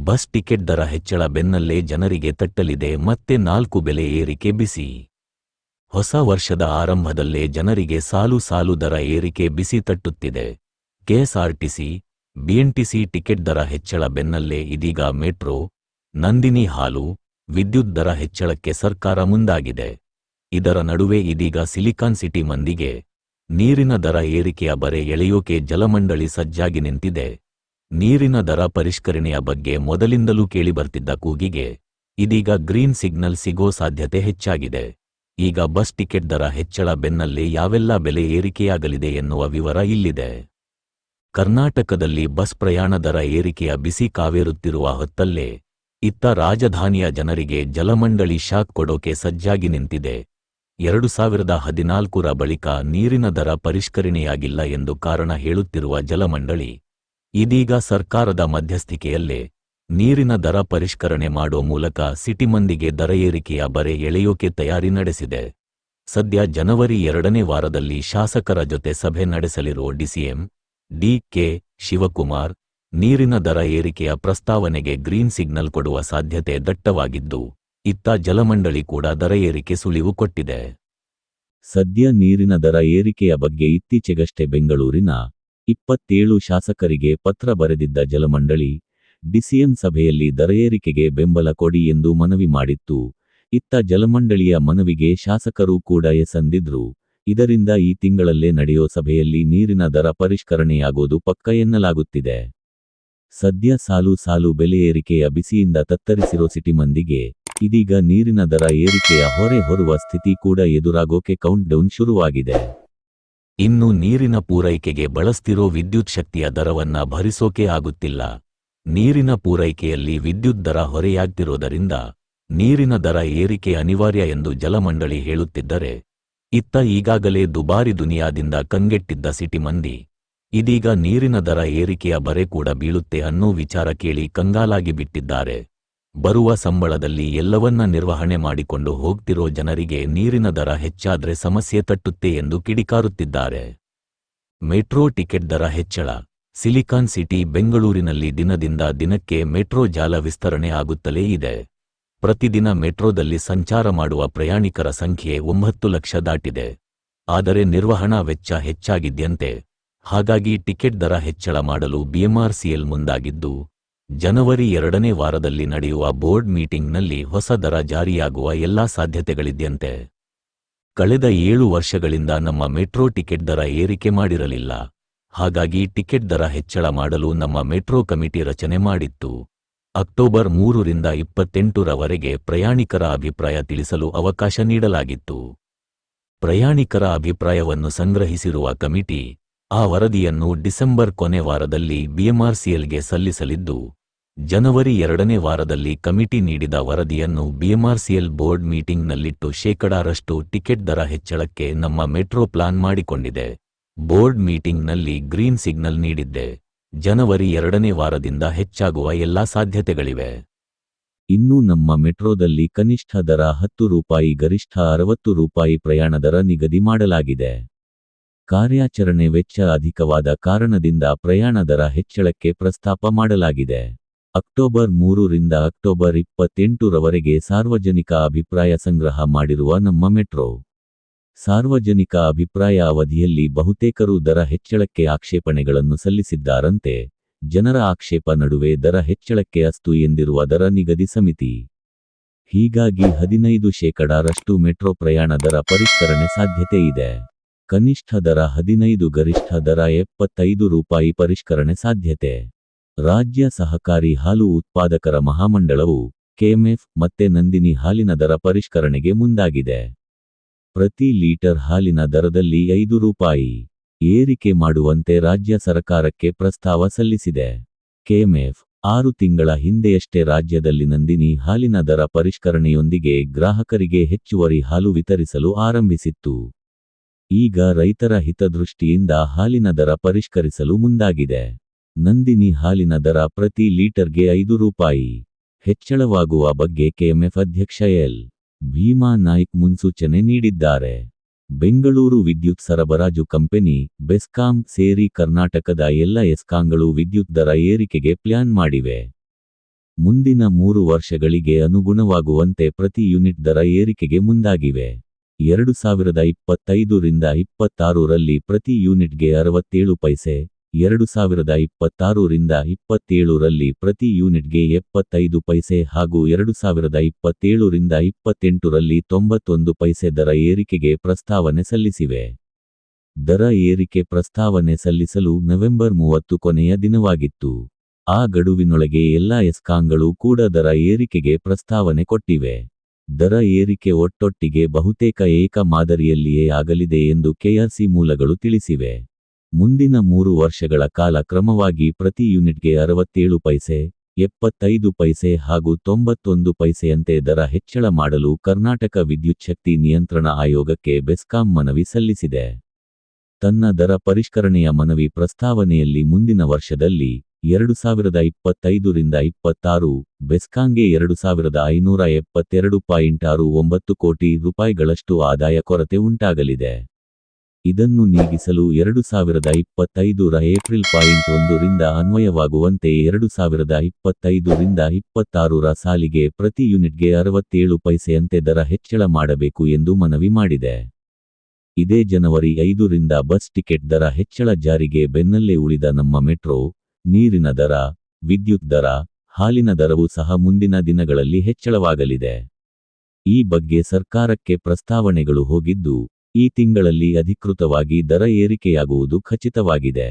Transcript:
Bus ticket ದರ ಹೆಚ್ಚಳ ಬೆನ್ನಲ್ಲೇ ಜನರಿಗೆ ತಟ್ಟಲಿದೆ ಮತ್ತೆ 4 ಬೆಲೆ ಏರಿಕೆ ಬಿಸಿ. ಹೊಸ ವರ್ಷದ ಆರಂಭದಲ್ಲೇ ಜನರಿಗೆ ಸಾಲು ಸಾಲು ದರ ಏರಿಕೆ ಬಿಸಿ ತಟ್ಟುತ್ತಿದೆ. ಕೆಎಸ್ಆರ್ಟಿಸಿ, ಬಿಎಂಟಿಸಿ ಟಿಕೆಟ್ ದರ ಹೆಚ್ಚಳ ಬೆನ್ನಲ್ಲೇ ಇದೀಗ ಮೆಟ್ರೋ, ನಂದಿನಿ ಹಾಲು, ವಿದ್ಯುತ್ ದರ ಹೆಚ್ಚಳಕ್ಕೆ ಸರ್ಕಾರ ಮುಂದಾಗಿದೆ. ಇದರ ನಡುವೆ ಇದೀಗ ಸಿಲಿಕಾನ್ ಸಿಟಿ ಮಂದಿಗೆ ನೀರಿನ ದರ ಏರಿಕೆಯ ಬರೆ ಎಳೆಯೋಕೆ ಜಲಮಂಡಳಿ ಸಜ್ಜಾಗಿ ನಿಂತಿದೆ. ನೀರಿನ ದರ ಪರಿಷ್ಕರಣೆಯ ಬಗ್ಗೆ ಮೊದಲಿಂದಲೂ ಕೇಳಿಬರ್ತಿದ್ದ ಕೂಗಿಗೆ ಇದೀಗ ಗ್ರೀನ್ ಸಿಗ್ನಲ್ ಸಿಗೋ ಸಾಧ್ಯತೆ ಹೆಚ್ಚಾಗಿದೆ. ಈಗ ಬಸ್ ಟಿಕೆಟ್ ದರ ಹೆಚ್ಚಳ ಬೆನ್ನಲ್ಲೇ ಯಾವೆಲ್ಲ ಬೆಲೆ ಏರಿಕೆಯಾಗಲಿದೆ ಎನ್ನುವ ವಿವರ ಇಲ್ಲಿದೆ. ಕರ್ನಾಟಕದಲ್ಲಿ ಬಸ್ ಪ್ರಯಾಣ ದರ ಏರಿಕೆಯ ಬಿಸಿ ಕಾವೇರುತ್ತಿರುವ ಹೊತ್ತಲ್ಲೇ ಇತ್ತ ರಾಜಧಾನಿಯ ಜನರಿಗೆ ಜಲಮಂಡಳಿ ಶಾಕ್ ಕೊಡೋಕೆ ಸಜ್ಜಾಗಿ ನಿಂತಿದೆ. 2014ರ ಬಳಿಕ ನೀರಿನ ದರ ಪರಿಷ್ಕರಣೆಯಾಗಿಲ್ಲ ಎಂದು ಕಾರಣ ಹೇಳುತ್ತಿರುವ ಜಲಮಂಡಳಿ ಇದೀಗ ಸರ್ಕಾರದ ಮಧ್ಯಸ್ಥಿಕೆಯಲ್ಲೇ ನೀರಿನ ದರ ಪರಿಷ್ಕರಣೆ ಮಾಡೋ ಮೂಲಕ ಸಿಟಿ ಮಂದಿಗೆ ದರ ಏರಿಕೆಯ ಬರೆ ಎಳೆಯೋಕೆ ತಯಾರಿ ನಡೆಸಿದೆ. ಸದ್ಯ ಜನವರಿ 2ನೇ ವಾರದಲ್ಲಿ ಶಾಸಕರ ಜೊತೆ ಸಭೆ ನಡೆಸಲಿರೋ ಡಿಸಿಎಂ ಡಿ.ಕೆ. ಶಿವಕುಮಾರ್ ನೀರಿನ ದರ ಏರಿಕೆಯ ಪ್ರಸ್ತಾವನೆಗೆ ಗ್ರೀನ್ ಸಿಗ್ನಲ್ ಕೊಡುವ ಸಾಧ್ಯತೆ ದಟ್ಟವಾಗಿದ್ದು, ಇತ್ತ ಜಲಮಂಡಳಿ ಕೂಡ ದರ ಏರಿಕೆ ಸುಳಿವು ಕೊಟ್ಟಿದೆ. ಸದ್ಯ ನೀರಿನ ದರ ಏರಿಕೆಯ ಬಗ್ಗೆ ಇತ್ತೀಚೆಗಷ್ಟೇ ಬೆಂಗಳೂರಿನ 27 ಶಾಸಕರಿಗೆ ಪತ್ರ ಬರೆದಿದ್ದ ಜಲಮಂಡಳಿ ಡಿಸಿಎಂ ಸಭೆಯಲ್ಲಿ ದರ ಏರಿಕೆಗೆ ಬೆಂಬಲ ಕೊಡಿ ಎಂದು ಮನವಿ ಮಾಡಿತ್ತು. ಇತ್ತ ಜಲಮಂಡಳಿಯ ಮನವಿಗೆ ಶಾಸಕರು ಕೂಡ ಎಸ್ ಅಂದಿದ್ರು. ಇದರಿಂದ ಈ ತಿಂಗಳಲ್ಲೇ ನಡೆಯೋ ಸಭೆಯಲ್ಲಿ ನೀರಿನ ದರ ಪರಿಷ್ಕರಣೆಯಾಗೋದು ಪಕ್ಕ ಎನ್ನಲಾಗುತ್ತಿದೆ. ಸದ್ಯ ಸಾಲು ಸಾಲು ಬೆಲೆ ಏರಿಕೆಯ ಬಿಸಿಯಿಂದ ತತ್ತರಿಸಿರೋ ಸಿಟಿ ಮಂದಿಗೆ ಇದೀಗ ನೀರಿನ ದರ ಏರಿಕೆಯ ಹೊರೆ ಹೊರುವ ಸ್ಥಿತಿ ಕೂಡ ಎದುರಾಗೋಕೆ ಕೌಂಟ್ ಡೌನ್ ಶುರುವಾಗಿದೆ. ಇನ್ನು ನೀರಿನ ಪೂರೈಕೆಗೆ ಬಳಸ್ತಿರೋ ವಿದ್ಯುತ್ ಶಕ್ತಿಯ ದರವನ್ನ ಭರಿಸೋಕೆ ಆಗುತ್ತಿಲ್ಲ. ನೀರಿನ ಪೂರೈಕೆಯಲ್ಲಿ ವಿದ್ಯುತ್ ದರ ಹೊರೆಯಾಗ್ತಿರೋದರಿಂದ ನೀರಿನ ದರ ಏರಿಕೆ ಅನಿವಾರ್ಯ ಎಂದು ಜಲಮಂಡಳಿ ಹೇಳುತ್ತಿದ್ದರೆ, ಇತ್ತ ಈಗಾಗಲೇ ದುಬಾರಿ ದುನಿಯಾದಿಂದ ಕಂಗೆಟ್ಟಿದ್ದ ಸಿಟಿ ಮಂದಿ ಇದೀಗ ನೀರಿನ ದರ ಏರಿಕೆಯ ಬರೆ ಕೂಡ ಬೀಳುತ್ತೆ ಅನ್ನೋ ವಿಚಾರ ಕೇಳಿ ಕಂಗಾಲಾಗಿ ಬಿಟ್ಟಿದ್ದಾರೆ. ಬರುವ ಸಂಬಳದಲ್ಲಿ ಎಲ್ಲವನ್ನ ನಿರ್ವಹಣೆ ಮಾಡಿಕೊಂಡು ಹೋಗ್ತಿರೋ ಜನರಿಗೆ ನೀರಿನ ದರ ಹೆಚ್ಚಾದ್ರೆ ಸಮಸ್ಯೆ ತಟ್ಟುತ್ತೆ ಎಂದು ಕಿಡಿಕಾರುತ್ತಿದ್ದಾರೆ. ಮೆಟ್ರೋ ಟಿಕೆಟ್ ದರ ಹೆಚ್ಚಳ. ಸಿಲಿಕಾನ್ ಸಿಟಿ ಬೆಂಗಳೂರಿನಲ್ಲಿ ದಿನದಿಂದ ದಿನಕ್ಕೆ ಮೆಟ್ರೋ ಜಾಲ ವಿಸ್ತರಣೆ ಆಗುತ್ತಲೇ ಇದೆ. ಪ್ರತಿದಿನ ಮೆಟ್ರೋದಲ್ಲಿ ಸಂಚಾರ ಮಾಡುವ ಪ್ರಯಾಣಿಕರ ಸಂಖ್ಯೆ 9 ಲಕ್ಷ ದಾಟಿದೆ. ಆದರೆ ನಿರ್ವಹಣಾ ವೆಚ್ಚ ಹೆಚ್ಚಾಗಿದ್ಯಂತೆ. ಹಾಗಾಗಿ ಟಿಕೆಟ್ ದರ ಹೆಚ್ಚಳ ಮಾಡಲು ಬಿಎಂಆರ್ಸಿಎಲ್ ಮುಂದಾಗಿದ್ದು, ಜನವರಿ 2ನೇ ವಾರದಲ್ಲಿ ನಡೆಯುವ ಬೋರ್ಡ್ ಮೀಟಿಂಗ್ನಲ್ಲಿ ಹೊಸ ದರ ಜಾರಿಯಾಗುವ ಎಲ್ಲಾ ಸಾಧ್ಯತೆಗಳಿದ್ಯಂತೆ. ಕಳೆದ 7 ವರ್ಷಗಳಿಂದ ನಮ್ಮ ಮೆಟ್ರೋ ಟಿಕೆಟ್ ದರ ಏರಿಕೆ ಮಾಡಿರಲಿಲ್ಲ. ಹಾಗಾಗಿ ಟಿಕೆಟ್ ದರ ಹೆಚ್ಚಳ ಮಾಡಲು ನಮ್ಮ ಮೆಟ್ರೋ ಕಮಿಟಿ ರಚನೆ ಮಾಡಿತ್ತು. ಅಕ್ಟೋಬರ್ 3ರಿಂದ 28ರವರೆಗೆ ಪ್ರಯಾಣಿಕರ ಅಭಿಪ್ರಾಯ ತಿಳಿಸಲು ಅವಕಾಶ ನೀಡಲಾಗಿತ್ತು. ಪ್ರಯಾಣಿಕರ ಅಭಿಪ್ರಾಯವನ್ನು ಸಂಗ್ರಹಿಸಿರುವ ಕಮಿಟಿ ಆ ವರದಿಯನ್ನು ಡಿಸೆಂಬರ್ ಕೊನೆ ವಾರದಲ್ಲಿ ಬಿಎಂಆರ್ಸಿಎಲ್ಗೆ ಸಲ್ಲಿಸಲಿದ್ದು, ಜನವರಿ 2ನೇ ವಾರದಲ್ಲಿ ಕಮಿಟಿ ನೀಡಿದ ವರದಿಯನ್ನು ಬಿಎಂಆರ್ಸಿಎಲ್ ಬೋರ್ಡ್ ಮೀಟಿಂಗ್ನಲ್ಲಿಟ್ಟು 100% ಟಿಕೆಟ್ ದರ ಹೆಚ್ಚಳಕ್ಕೆ ನಮ್ಮ ಮೆಟ್ರೋ ಪ್ಲಾನ್ ಮಾಡಿಕೊಂಡಿದೆ. ಬೋರ್ಡ್ ಮೀಟಿಂಗ್ನಲ್ಲಿ ಗ್ರೀನ್ ಸಿಗ್ನಲ್ ನೀಡಿದ್ದೆ. ಜನವರಿ 2ನೇ ವಾರದಿಂದ ಹೆಚ್ಚಾಗುವ ಎಲ್ಲಾ ಸಾಧ್ಯತೆಗಳಿವೆ. ಇನ್ನು ನಮ್ಮ ಮೆಟ್ರೋದಲ್ಲಿ ಕನಿಷ್ಠ ದರ 10 ರೂಪಾಯಿ, ಗರಿಷ್ಠ 60 ರೂಪಾಯಿ ಪ್ರಯಾಣ ದರ ನಿಗದಿ ಮಾಡಲಾಗಿದೆ. ಕಾರ್ಯಾಚರಣೆ ವೆಚ್ಚ ಅಧಿಕವಾದ ಕಾರಣದಿಂದ ಪ್ರಯಾಣ ದರ ಹೆಚ್ಚಳಕ್ಕೆ ಪ್ರಸ್ತಾಪ ಮಾಡಲಾಗಿದೆ. ಅಕ್ಟೋಬರ್ 3ರಿಂದ ಅಕ್ಟೋಬರ್ 28ರವರೆಗೆ ಸಾರ್ವಜನಿಕ ಅಭಿಪ್ರಾಯ ಸಂಗ್ರಹ ಮಾಡಿರುವ ನಮ್ಮ ಮೆಟ್ರೋ ಸಾರ್ವಜನಿಕ ಅಭಿಪ್ರಾಯ ಅವಧಿಯಲ್ಲಿ ಬಹುತೇಕರು ದರ ಹೆಚ್ಚಳಕ್ಕೆ ಆಕ್ಷೇಪಣೆಗಳನ್ನು ಸಲ್ಲಿಸಿದ್ದಾರಂತೆ. ಜನರ ಆಕ್ಷೇಪ ನಡುವೆ ದರ ಹೆಚ್ಚಳಕ್ಕೆ ಅಸ್ತು ಎಂದಿರುವ ದರ ನಿಗದಿ ಸಮಿತಿ. ಹೀಗಾಗಿ 15% ಮೆಟ್ರೋ ಪ್ರಯಾಣ ದರ ಪರಿಷ್ಕರಣೆ ಸಾಧ್ಯತೆ ಇದೆ. ಕನಿಷ್ಠ ದರ 15, ಗರಿಷ್ಠ ದರ 75 ರೂಪಾಯಿ ಪರಿಷ್ಕರಣೆ ಸಾಧ್ಯತೆ. ರಾಜ್ಯ ಸಹಕಾರಿ ಹಾಲು ಉತ್ಪಾದಕರ ಮಹಾಮಂಡಳವು ಕೆಎಂಎಫ್ ಮತ್ತೆ ನಂದಿನಿ ಹಾಲಿನ ದರ ಪರಿಷ್ಕರಣೆಗೆ ಮುಂದಾಗಿದೆ. ಪ್ರತಿ ಲೀಟರ್ ಹಾಲಿನ ದರದಲ್ಲಿ 5 ರೂಪಾಯಿ ಏರಿಕೆ ಮಾಡುವಂತೆ ರಾಜ್ಯ ಸರ್ಕಾರಕ್ಕೆ ಪ್ರಸ್ತಾವ ಸಲ್ಲಿಸಿದೆ. ಕೆಎಂಎಫ್ 6 ತಿಂಗಳ ಹಿಂದೆಯಷ್ಟೇ ರಾಜ್ಯದಲ್ಲಿ ನಂದಿನಿ ಹಾಲಿನ ದರ ಪರಿಷ್ಕರಣೆಯೊಂದಿಗೆ ಗ್ರಾಹಕರಿಗೆ ಹೆಚ್ಚುವರಿ ಹಾಲು ವಿತರಿಸಲು ಆರಂಭಿಸಿತ್ತು. ಈಗ ರೈತರ ಹಿತದೃಷ್ಟಿಯಿಂದ ಹಾಲಿನ ದರ ಪರಿಷ್ಕರಿಸಲು ಮುಂದಾಗಿದೆ. ನಂದಿನಿ ಹಾಲಿನ ದರ ಪ್ರತಿ ಲೀಟರ್ಗೆ 5 ರೂಪಾಯಿ ಹೆಚ್ಚಳವಾಗುವ ಬಗ್ಗೆ ಕೆಎಂಎಫ್ ಅಧ್ಯಕ್ಷ ಎಲ್. ಭೀಮಾ ನಾಯ್ಕ್ ಮುನ್ಸೂಚನೆ ನೀಡಿದ್ದಾರೆ. ಬೆಂಗಳೂರು ವಿದ್ಯುತ್ ಸರಬರಾಜು ಕಂಪನಿ ಬೆಸ್ಕಾಂ ಸೇರಿ ಕರ್ನಾಟಕದ ಎಲ್ಲ ಎಸ್ಕಾಂಗಳು ವಿದ್ಯುತ್ ದರ ಏರಿಕೆಗೆ ಪ್ಲಾನ್ ಮಾಡಿವೆ. ಮುಂದಿನ 3 ವರ್ಷಗಳಿಗೆ ಅನುಗುಣವಾಗುವಂತೆ ಪ್ರತಿ ಯೂನಿಟ್ ದರ ಏರಿಕೆಗೆ ಮುಂದಾಗಿವೆ. 2025 ರಿಂದ 26 ರಲ್ಲಿ ಪ್ರತಿ ಯೂನಿಟ್ಗೆ 67 ಪೈಸೆ, 2026 ರಿಂದ 27 ರಲ್ಲಿ ಪ್ರತಿ ಯೂನಿಟ್ಗೆ 75 ಪೈಸೆ ಹಾಗೂ 2027 ರಿಂದ 28 ರಲ್ಲಿ 91 ಪೈಸೆ ದರ ಏರಿಕೆಗೆ ಪ್ರಸ್ತಾವನೆ ಸಲ್ಲಿಸಿವೆ. ದರ ಏರಿಕೆ ಪ್ರಸ್ತಾವನೆ ಸಲ್ಲಿಸಲು ನವೆಂಬರ್ 30 ಕೊನೆಯ ದಿನವಾಗಿತ್ತು. ಆ ಗಡುವಿನೊಳಗೆ ಎಲ್ಲಾ ಎಸ್ಕಾಂಗಳು ಕೂಡ ದರ ಏರಿಕೆಗೆ ಪ್ರಸ್ತಾವನೆ ಕೊಟ್ಟಿವೆ. ದರ ಏರಿಕೆ ಒಟ್ಟೊಟ್ಟಿಗೆ ಬಹುತೇಕ ಏಕ ಮಾದರಿಯಲ್ಲಿಯೇ ಆಗಲಿದೆ ಎಂದು ಕೆಆರ್ಸಿ ಮೂಲಗಳು ತಿಳಿಸಿವೆ. ಮುಂದಿನ 3 ವರ್ಷಗಳ ಕಾಲ ಕ್ರಮವಾಗಿ ಪ್ರತಿ ಯೂನಿಟ್ಗೆ 67 ಪೈಸೆ, 75 ಪೈಸೆ ಹಾಗೂ 91 ಪೈಸೆಯಂತೆ ದರ ಹೆಚ್ಚಳ ಮಾಡಲು ಕರ್ನಾಟಕ ವಿದ್ಯುಚ್ಛಕ್ತಿ ನಿಯಂತ್ರಣ ಆಯೋಗಕ್ಕೆ ಬೆಸ್ಕಾಂ ಮನವಿ ಸಲ್ಲಿಸಿದೆ. ತನ್ನ ದರ ಪರಿಷ್ಕರಣೆಯ ಮನವಿ ಪ್ರಸ್ತಾವನೆಯಲ್ಲಿ ಮುಂದಿನ ವರ್ಷದಲ್ಲಿ 2025 ರಿಂದ 26 ಬೆಸ್ಕಾಂಗೆ 2572.69 ಕೋಟಿ ರೂಪಾಯಿಗಳಷ್ಟು ಆದಾಯ ಕೊರತೆ ಉಂಟಾಗಲಿದೆ. ಇದನ್ನು ನೀಗಿಸಲು 2025 ರ ಏಪ್ರಿಲ್ 1 ರಿಂದ ಅನ್ವಯವಾಗುವಂತೆ 2025 ರಿಂದ 26 ರ ಸಾಲಿಗೆ ಪ್ರತಿ ಯೂನಿಟ್ಗೆ 67 ಪೈಸೆಯಂತೆ ದರ ಹೆಚ್ಚಳ ಮಾಡಬೇಕು ಎಂದು ಮನವಿ ಮಾಡಿದೆ. ಇದೇ ಜನವರಿ 5 ರಿಂದ ಬಸ್ ಟಿಕೆಟ್ ದರ ಹೆಚ್ಚಳ ಜಾರಿಗೆ ಬೆನ್ನಲ್ಲೇ ಉಳಿದ ನಮ್ಮ ಮೆಟ್ರೋ, ನೀರಿನ ದರ, ವಿದ್ಯುತ್ ದರ, ಹಾಲಿನ ದರವೂ ಸಹ ಮುಂದಿನ ದಿನಗಳಲ್ಲಿ ಹೆಚ್ಚಳವಾಗಲಿದೆ. ಈ ಬಗ್ಗೆ ಸರ್ಕಾರಕ್ಕೆ ಪ್ರಸ್ತಾವನೆಗಳು ಹೋಗಿದ್ದು, ಈ ತಿಂಗಳಲ್ಲಿ ಅಧಿಕೃತವಾಗಿ ದರ ಏರಿಕೆಯಾಗುವುದು ಖಚಿತವಾಗಿದೆ.